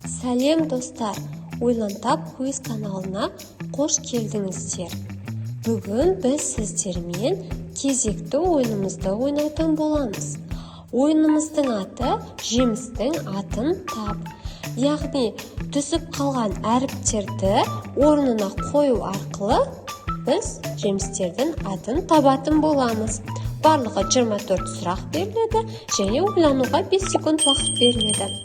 Сәлем достар, ойлантап квиз каналына қош келдіңіздер. Бүгін біз сіздермен кезекті ойынымызды ойнайтын боламыз. Ойынымыздың аты жемістің атын тап. Яғни түсіп қалған әріптерді орнына қою арқылы біз жемістердің атын табатын боламыз. Барлығы 24 сұрақ беріледі және ойлануға 5 секунд уақыт беріледі.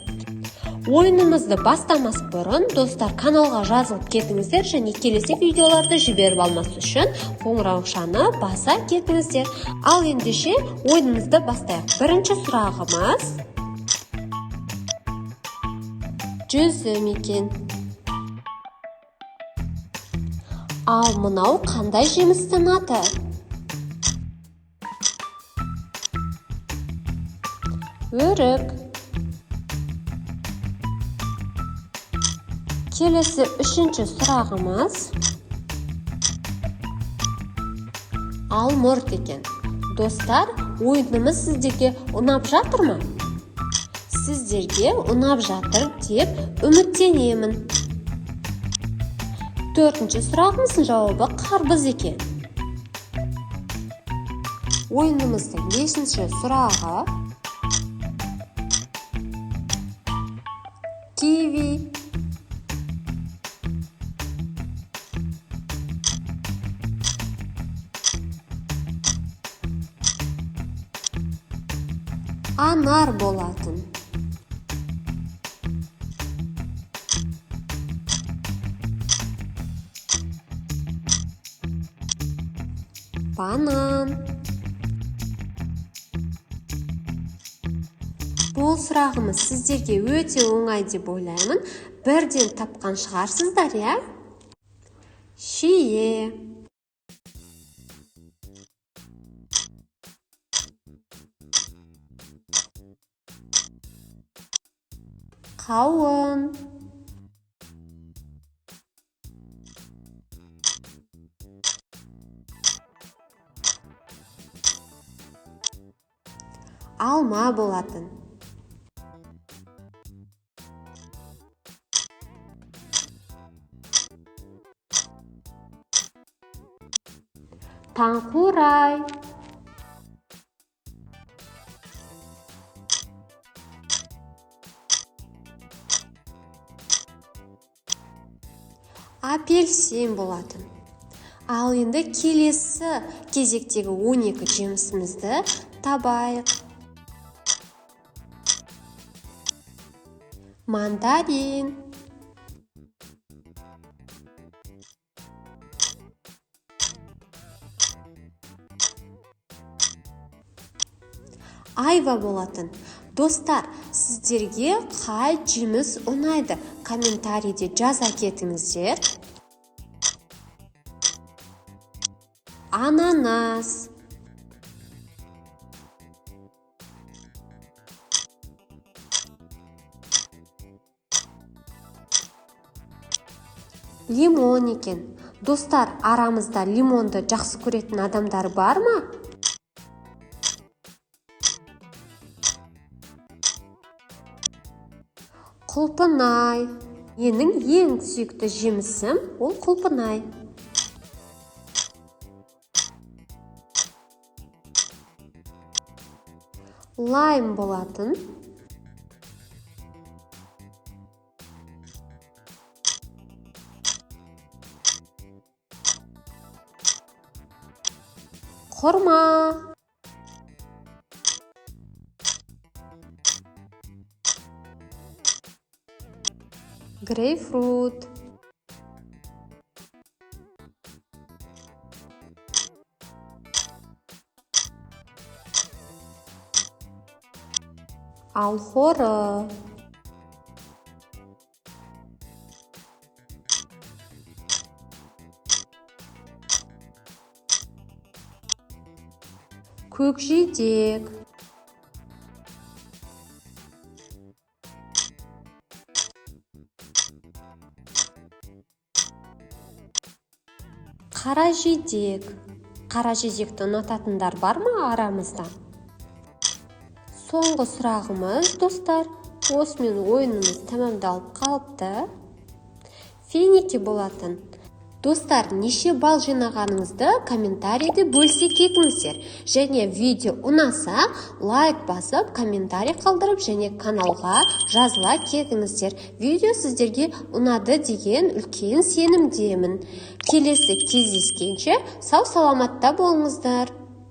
Ойынымызды бастамас бұрын достар каналға жазылып кетіңіздер және келесі видеоларды жіберіп алмас үшін қоңыраушаны баса кетіңіздер. Ал ендеше ойынымызды бастайық. Бірінші сұрағымыз жүзім екен. Ал мынау қандай жемістің аты? Өрік. Келесі үшінші сұрағымыз алмұрт екен. Достар, ойынымыз сіздерге ұнап жатыр ма? Сіздерге ұнап жатыр деп үміттенемін. Төртінші сұрағымыздың жауабы қарбыз екен. Ойынымыздың бесінші сұрағы киви. Анар болатын. Банан. Бұл сұрағымыз сіздерге өте оңай деп ойлаймын. Бірден тапқан шығарсыздар, я? Шие. Қауын. Алма болатын. Таңқурай. Апельсин болатын. Ал енді келесі кезектегі 12 жемісімізді табайық. Мандарин. Айва болатын. Достар, сіздерге қай жеміс ұнайды? Комментарийде жаза кетіңіздер. Ананас. Лимон екен. Достар, арамызда лимонды жақсы көретін адамдар бар ма? Құлпынай. Менің ең сүйікті жемісім ол құлпынай. Лайм болатын. Құрма. Грейпфрут. Алхоры. Көкжидек. Қаражидек. Қаражидекті ұнататындар бар ма арамызда? Соңғы сұрағымыз, достар, осымен ойынымыз тамамдалып қалыпты. Финики болатын. Достар, неше балл жинағаныңызды комментарийде бөлісе кетіңіздер. Және видео ұнаса, лайк басып, комментарий қалдырып, және каналға жазыла кетіңіздер. Видео сіздерге ұнады деген үлкен сенімдемін. Келесі кездескенше сау саламатта болыңыздар.